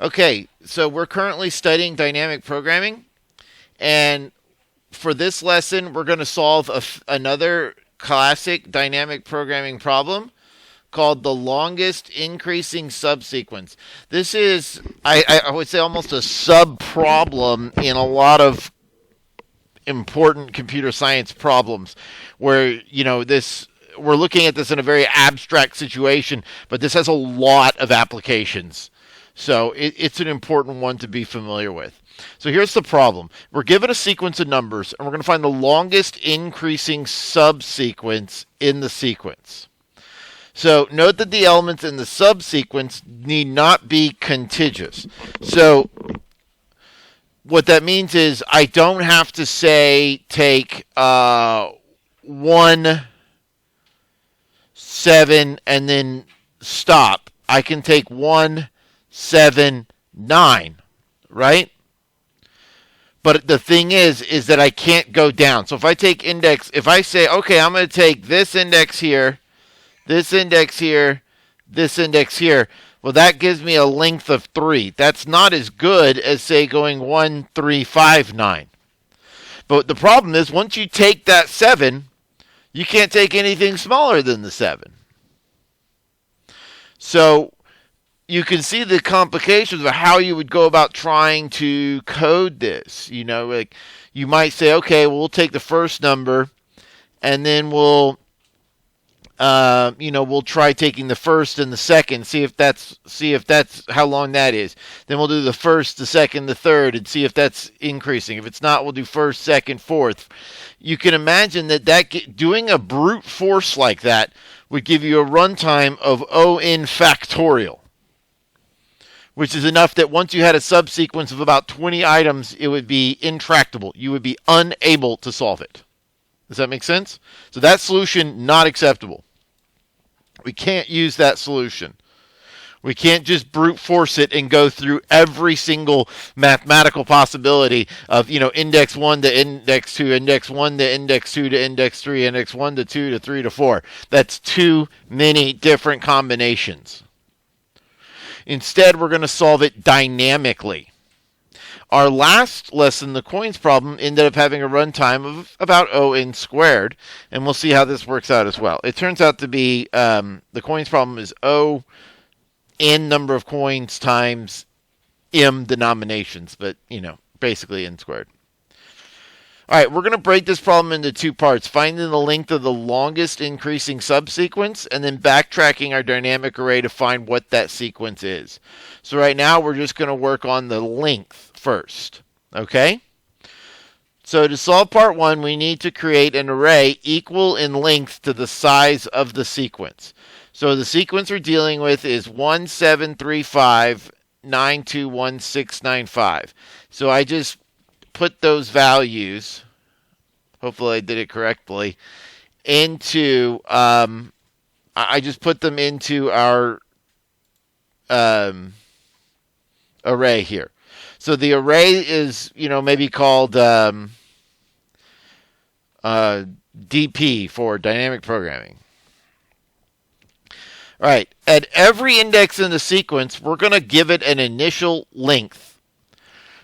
Okay, so we're currently studying dynamic programming, and for this lesson, we're going to solve another classic dynamic programming problem called the longest increasing subsequence. This is, I would say, almost a sub problem in a lot of important computer science problems where, this we're looking at this in a very abstract situation, but this has a lot of applications. So it's an important one to be familiar with. So here's the problem. We're given a sequence of numbers, and we're going to find the longest increasing subsequence in the sequence. So note that the elements in the subsequence need not be contiguous. So what that means is I don't have to say take 1, 7, and then stop. I can take 1, 7, 9, right? But the thing is that I can't go down. So if I take index, if I say, okay, I'm going to take this index here, this index here, this index here, well, that gives me a length of 3. That's not as good as, say, going 1, 3, 5, 9. But the problem is, once you take that 7, you can't take anything smaller than the 7. So you can see the complications of how you would go about trying to code this. Like you might say, okay, well, we'll take the first number, and then we'll try taking the first and the second, see if that's how long that is. Then we'll do the first, the second, the third, and see if that's increasing. If it's not, we'll do first, second, fourth. You can imagine that doing a brute force like that would give you a runtime of O(n) factorial, which is enough that once you had a subsequence of about 20 items, it would be intractable. You would be unable to solve it. Does that make sense? So that solution, not acceptable. We can't use that solution. We can't just brute force it and go through every single mathematical possibility of, index 1 to index 2, index 1 to index 2 to index 3, index 1 to 2 to 3 to 4. That's too many different combinations. Instead, we're going to solve it dynamically. Our last lesson, the coins problem, ended up having a runtime of about O(n) squared, and we'll see how this works out as well. It turns out to be the coins problem is O(n) number of coins times m denominations, but basically n squared. All right, we're going to break this problem into two parts: finding the length of the longest increasing subsequence, and then backtracking our dynamic array to find what that sequence is. So right now, we're just going to work on the length first, okay? So to solve part 1, we need to create an array equal in length to the size of the sequence. So the sequence we're dealing with is 1735 921695. So I just put those values, hopefully I did it correctly, into, I just put them into our array here. So the array is, maybe called DP for dynamic programming. All right, at every index in the sequence, we're going to give it an initial length.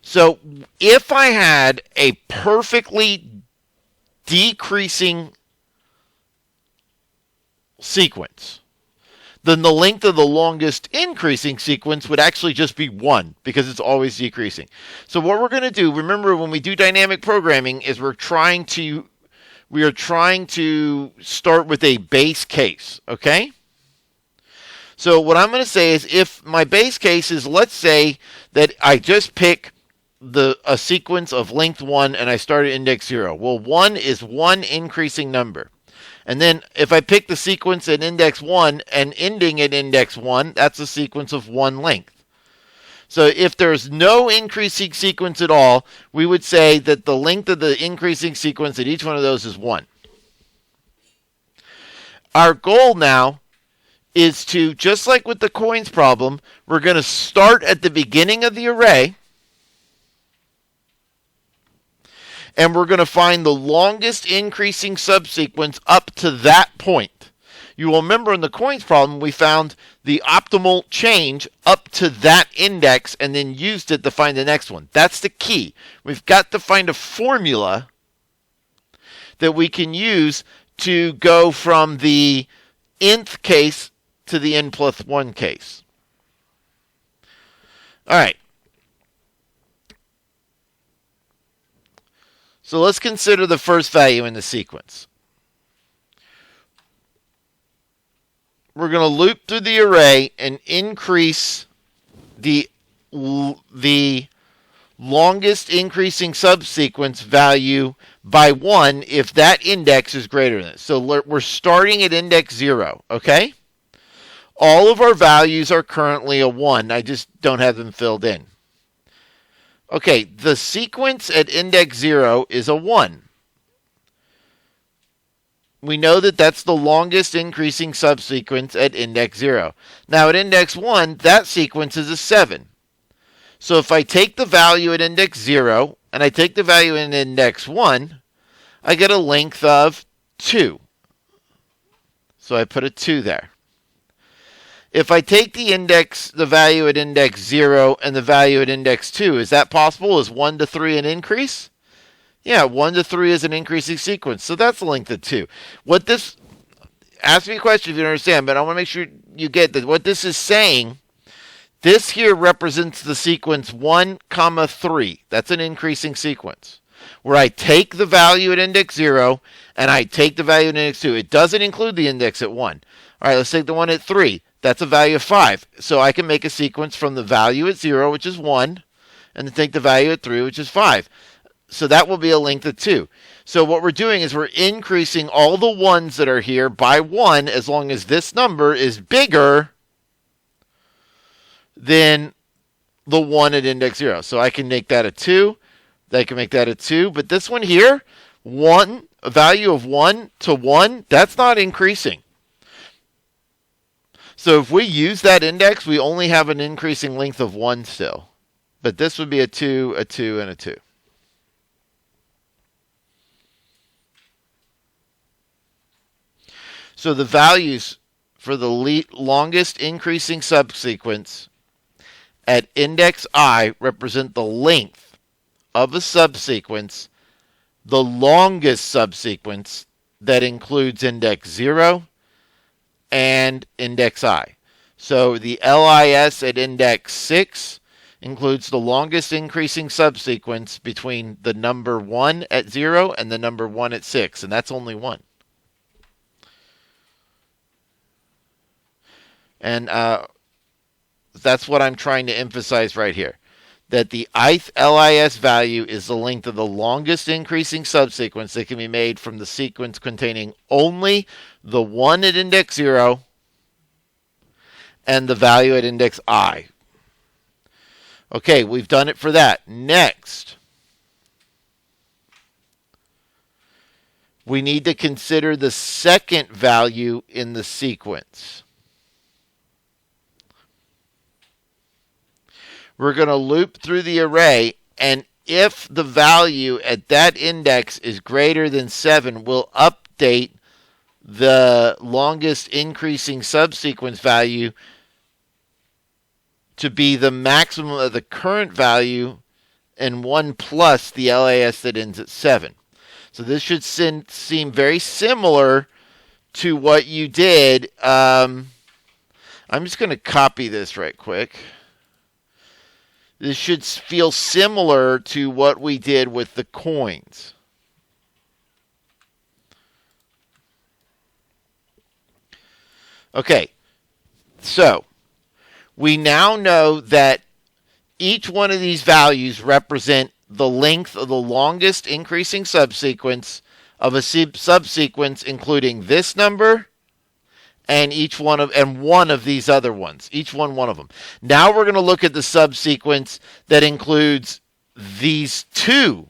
So if I had a perfectly decreasing sequence, then the length of the longest increasing sequence would actually just be 1, because it's always decreasing. So what we're going to do, remember when we do dynamic programming, is we are trying to start with a base case, okay? So what I'm going to say is, if my base case is, let's say that I just pick a sequence of length 1 and I start at index 0. Well, 1 is one increasing number. And then if I pick the sequence at index 1 and ending at index 1, that's a sequence of 1 length. So if there's no increasing sequence at all, we would say that the length of the increasing sequence at each one of those is 1. Our goal now is to, just like with the coins problem, we're going to start at the beginning of the array, and we're going to find the longest increasing subsequence up to that point. You will remember in the coins problem, we found the optimal change up to that index and then used it to find the next one. That's the key. We've got to find a formula that we can use to go from the nth case to the n plus 1 case. All right. So let's consider the first value in the sequence. We're going to loop through the array and increase the longest increasing subsequence value by 1 if that index is greater than it. So we're starting at index 0, okay? All of our values are currently a 1. I just don't have them filled in. Okay, the sequence at index 0 is a 1. We know that that's the longest increasing subsequence at index 0. Now at index 1, that sequence is a 7. So if I take the value at index 0 and I take the value in index 1, I get a length of 2. So I put a 2 there. If I take the value at index 0 and the value at index 2, is that possible? Is 1 to 3 an increase? Yeah, 1 to 3 is an increasing sequence. So that's a length of 2. Ask me a question if you don't understand, but I want to make sure you get that. What this is saying, this here represents the sequence 1, 3. That's an increasing sequence. Where I take the value at index 0 and I take the value at index 2. It doesn't include the index at 1. All right, let's take the one at 3. That's a value of 5. So I can make a sequence from the value at 0, which is 1, and then take the value at 3, which is 5. So that will be a length of 2. So what we're doing is we're increasing all the 1s that are here by 1 as long as this number is bigger than the 1 at index 0. So I can make that a 2. I can make that a 2. But this one here, a value of 1 to 1, that's not increasing. So if we use that index, we only have an increasing length of 1 still. But this would be a 2, a 2, and a 2. So the values for the longest increasing subsequence at index I represent the length of a subsequence, the longest subsequence that includes index 0 and index I. So the LIS at index 6 includes the longest increasing subsequence between the number 1 at 0 and the number 1 at 6, and that's only 1. And that's what I'm trying to emphasize right here. That the ith LIS value is the length of the longest increasing subsequence that can be made from the sequence containing only the 1 at index 0 and the value at index I. Okay, we've done it for that. Next, we need to consider the second value in the sequence. We're going to loop through the array, and if the value at that index is greater than 7, we'll update the longest increasing subsequence value to be the maximum of the current value and 1 plus the LAS that ends at 7. So this should seem very similar to what you did. I'm just going to copy this right quick. This should feel similar to what we did with the coins. Okay, so we now know that each one of these values represent the length of the longest increasing subsequence of a subsequence including this number and one of these other ones. Each one of them. Now we're going to look at the subsequence that includes these two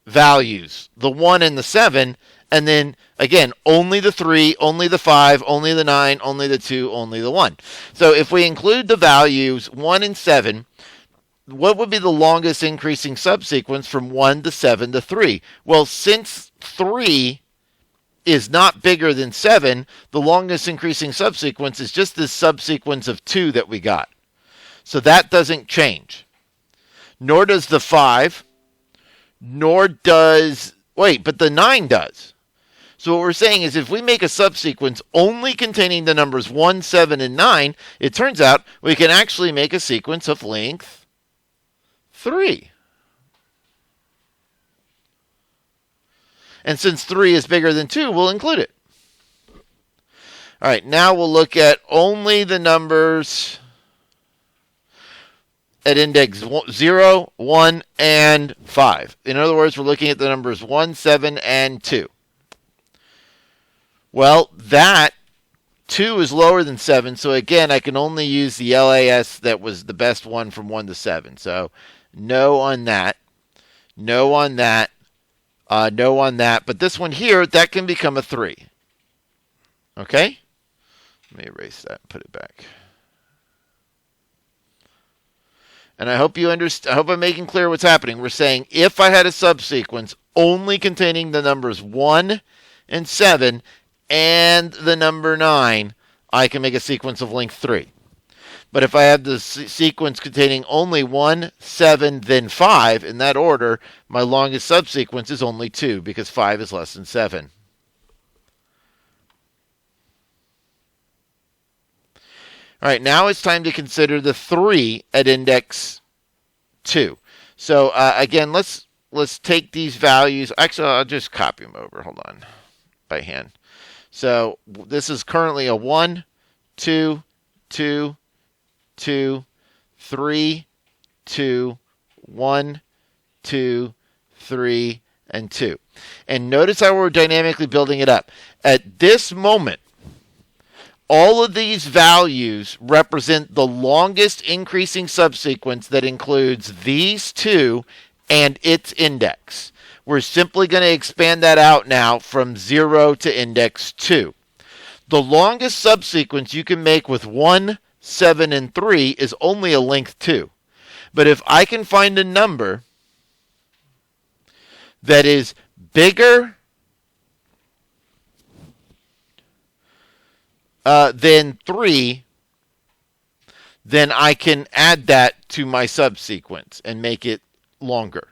values, the 1 and the 7, and then again, only the 3, only the 5, only the 9, only the 2, only the 1. So if we include the values 1 and 7, what would be the longest increasing subsequence from 1 to 7 to 3? Well, since 3 is not bigger than 7, the longest increasing subsequence is just this subsequence of 2 that we got. So that doesn't change. Nor does the 5, nor does, but the 9 does. So what we're saying is if we make a subsequence only containing the numbers 1, 7, and 9, it turns out we can actually make a sequence of length 3. And since 3 is bigger than 2, we'll include it. All right, now we'll look at only the numbers at index 0, 1, and 5. In other words, we're looking at the numbers 1, 7, and 2. Well, that 2 is lower than 7, so again, I can only use the LAS that was the best one from 1 to 7. So no on that, no on that, no on that. But this one here, that can become a 3. Okay? Let me erase that and put it back. And I hope you understand. I hope I'm making clear what's happening. We're saying if I had a subsequence only containing the numbers 1 and 7 and the number 9, I can make a sequence of length 3. But if I have the sequence containing only 1, 7, then 5, in that order, my longest subsequence is only 2 because 5 is less than 7. All right, now it's time to consider the 3 at index 2. So again, let's take these values. Actually, I'll just copy them over. Hold on, by hand. So this is currently a 1, 2, 2, 2, 3, 2, 1, 2, 3, and 2. And notice how we're dynamically building it up. At this moment, all of these values represent the longest increasing subsequence that includes these 2 and its index. We're simply going to expand that out now from 0 to index 2. The longest subsequence you can make with 1, 7, and 3 is only a length 2. But if I can find a number that is bigger than 3, then I can add that to my subsequence and make it longer.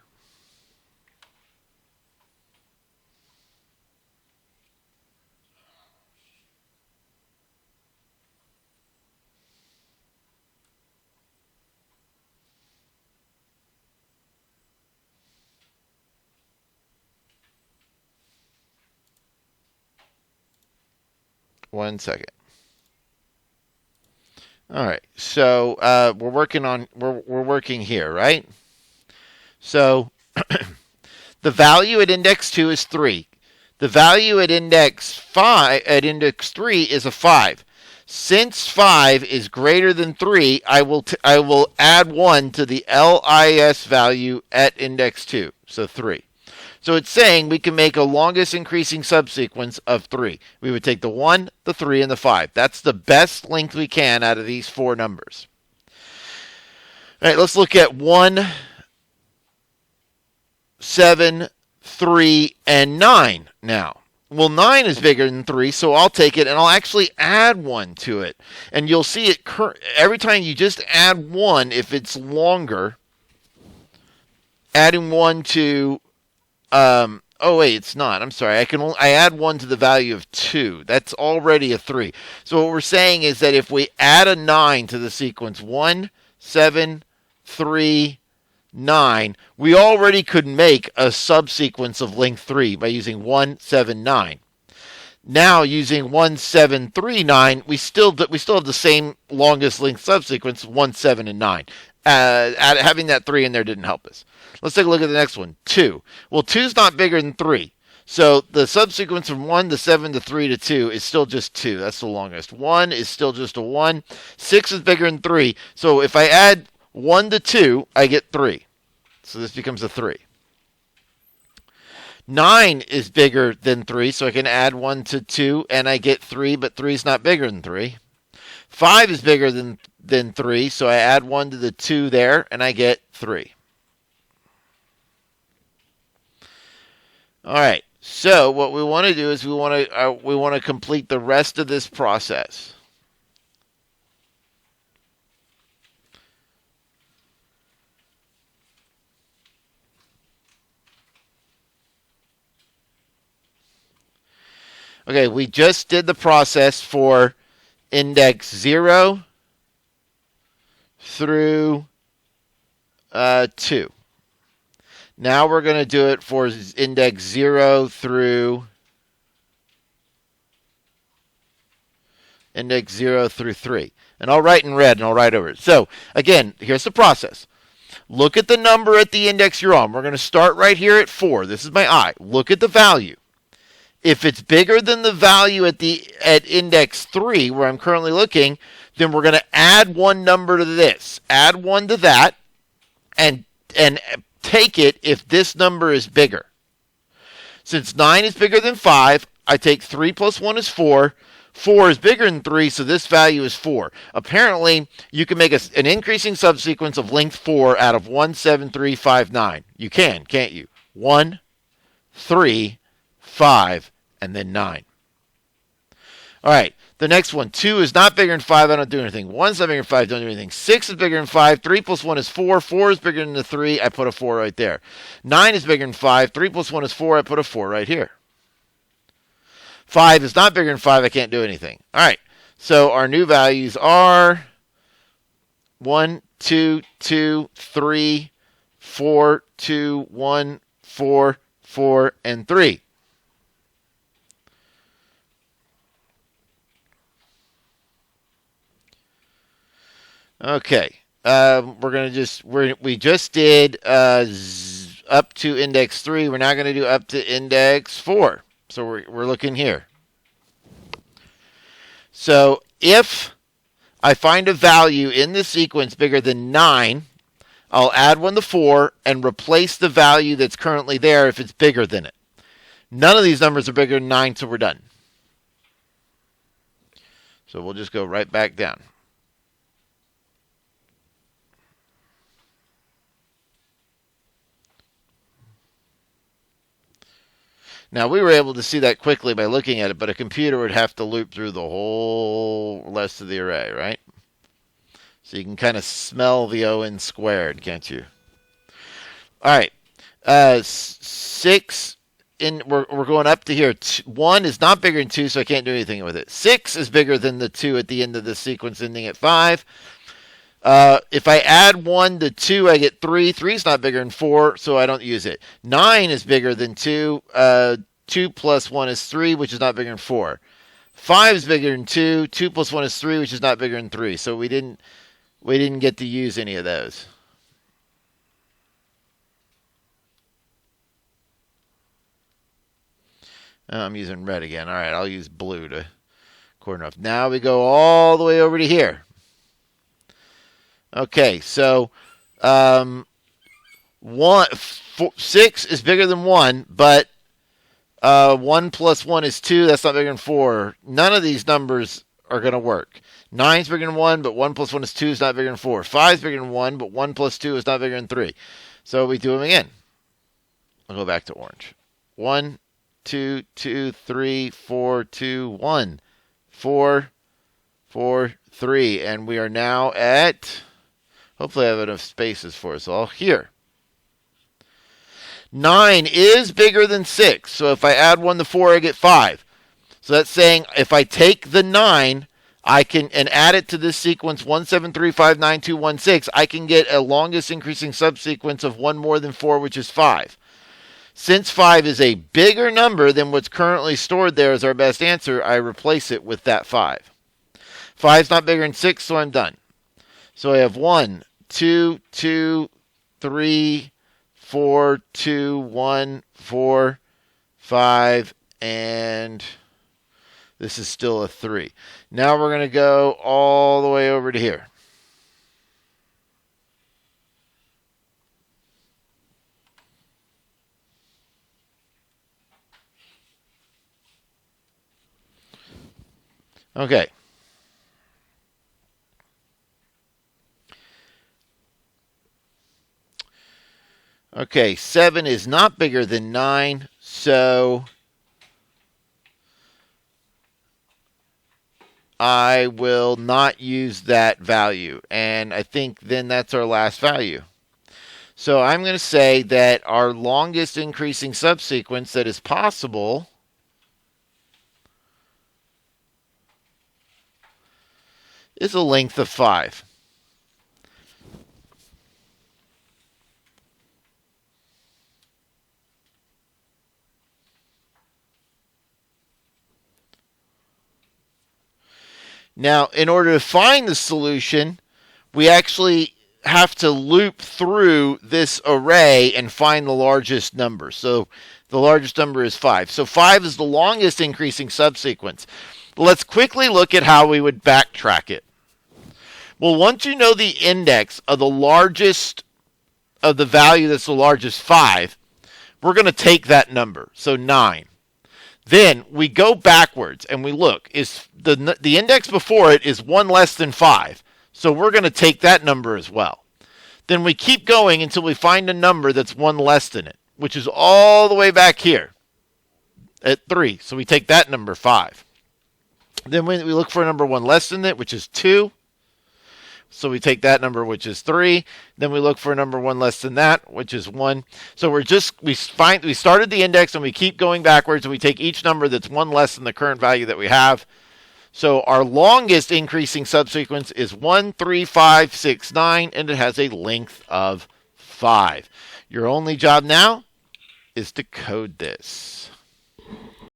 One second. All right, so we're working here, right? So the value at index 2 is 3. The value at index 3 is a 5. Since 5 is greater than 3, I will add 1 to the LIS value at index 2, so 3. So it's saying we can make a longest increasing subsequence of 3. We would take the 1, the 3, and the 5. That's the best length we can out of these 4 numbers. All right, let's look at 1, 7, 3, and 9 now. Well, 9 is bigger than 3, so I'll take it and I'll actually add 1 to it. And you'll see it every time you just add 1, if it's longer, adding 1 to... oh wait, it's not. I'm sorry. I add 1 to the value of 2. That's already a 3. So what we're saying is that if we add a 9 to the sequence 1, 7, 3, 9, we already could make a subsequence of length 3 by using 1, 7, 9. Now using 1, 7, 3, 9, we still have the same longest length subsequence 1, 7, and 9. Having that 3 in there didn't help us. Let's take a look at the next one, 2. Well, 2 is not bigger than 3. So the subsequence from 1 to 7 to 3 to 2 is still just 2. That's the longest. 1 is still just a 1. 6 is bigger than 3. So if I add 1 to 2, I get 3. So this becomes a 3. 9 is bigger than 3, so I can add 1 to 2, and I get 3, but 3 is not bigger than 3. 5 is bigger than 3, so I add 1 to the 2 there, and I get 3. All right, So what we want to do is we want to complete the rest of this process. Okay, we just did the process for index 0 through 2. Now we're going to do it for index 0 through index 0 through 3. And I'll write in red and I'll write over it. So, again, here's the process. Look at the number at the index you're on. We're going to start right here at 4. This is my I. Look at the value. If it's bigger than the value at index 3, where I'm currently looking, then we're going to add one number to this. Add 1 to that and take it if this number is bigger. Since 9 is bigger than 5, I take 3 plus 1 is 4. 4 is bigger than 3, so this value is 4. Apparently, you can make an increasing subsequence of length 4 out of 1, 7, 3, 5, 9. You can, can't you? 1, 3, 5, and then 9. All right, the next one. 2 is not bigger than 5, I don't do anything. 1 is not bigger than 5, don't do anything. 6 is bigger than 5, 3 plus 1 is 4. 4 is bigger than the 3, I put a 4 right there. 9 is bigger than 5, 3 plus 1 is 4, I put a 4 right here. 5 is not bigger than 5, I can't do anything. All right, so our new values are 1, 2, 2, 3, 4, 2, 1, 4, 4, and 3. Okay, we just did up to index 3. We're now going to do up to index 4. So we're looking here. So if I find a value in the sequence bigger than 9, I'll add 1 to 4 and replace the value that's currently there if it's bigger than it. None of these numbers are bigger than 9, so we're done. So we'll just go right back down. Now, we were able to see that quickly by looking at it, but a computer would have to loop through the whole rest of the array, right? So you can kind of smell the O(n) squared, can't you? All right. 6, we're going up to here. 1 is not bigger than 2, so I can't do anything with it. 6 is bigger than the 2 at the end of the sequence ending at 5. If I add 1 to 2, I get 3. 3 is not bigger than 4, so I don't use it. 9 is bigger than 2. 2 plus 1 is 3, which is not bigger than 4. 5 is bigger than 2. 2 plus 1 is 3, which is not bigger than 3. So we didn't get to use any of those. I'm using red again. All right, I'll use blue to corner off. Now we go all the way over to here. Okay, so 6 is bigger than 1, but 1 plus 1 is 2. That's not bigger than 4. None of these numbers are going to work. 9 is bigger than 1, but 1 plus 1 is 2 is not bigger than 4. 5 is bigger than 1, but 1 plus 2 is not bigger than 3. So we do them again. I'll go back to orange. 1, 2, 2, 3, 4, 2, 1. 4, 4, 3. And we are now at... Hopefully I have enough spaces for us all. Here. 9 is bigger than 6. So if I add 1 to 4, I get 5. So that's saying if I take the 9 and add it to this sequence 1, 7, 3, 5, 9, 2, 1, 6, I can get a longest increasing subsequence of 1 more than 4, which is 5. Since 5 is a bigger number than what's currently stored there as our best answer, I replace it with that 5. 5 is not bigger than 6, so I'm done. So I have 1, 2, 2, 3, 4, 2, 1, 4, 5, and this is still a 3. Now we're going to go all the way over to here. Okay. Okay, 7 is not bigger than 9, so I will not use that value. And I think then that's our last value. So I'm going to say that our longest increasing subsequence that is possible is a length of 5. Now, in order to find the solution, we actually have to loop through this array and find the largest number. So the largest number is 5. So 5 is the longest increasing subsequence. Let's quickly look at how we would backtrack it. Well, once you know the index of the largest, of the value that's the largest, 5, we're going to take that number, so 9. Then we go backwards and we look. Is the index before it is 1 less than 5. So we're going to take that number as well. Then we keep going until we find a number that's 1 less than it, which is all the way back here at 3. So we take that number, 5. Then we look for a number 1 less than it, which is 2. So we take that number, which is 3. Then we look for a number 1 less than that, which is 1. So we started the index and we keep going backwards and we take each number that's 1 less than the current value that we have. So our longest increasing subsequence is 1, 3, 5, 6, 9, and it has a length of 5. Your only job now is to code this.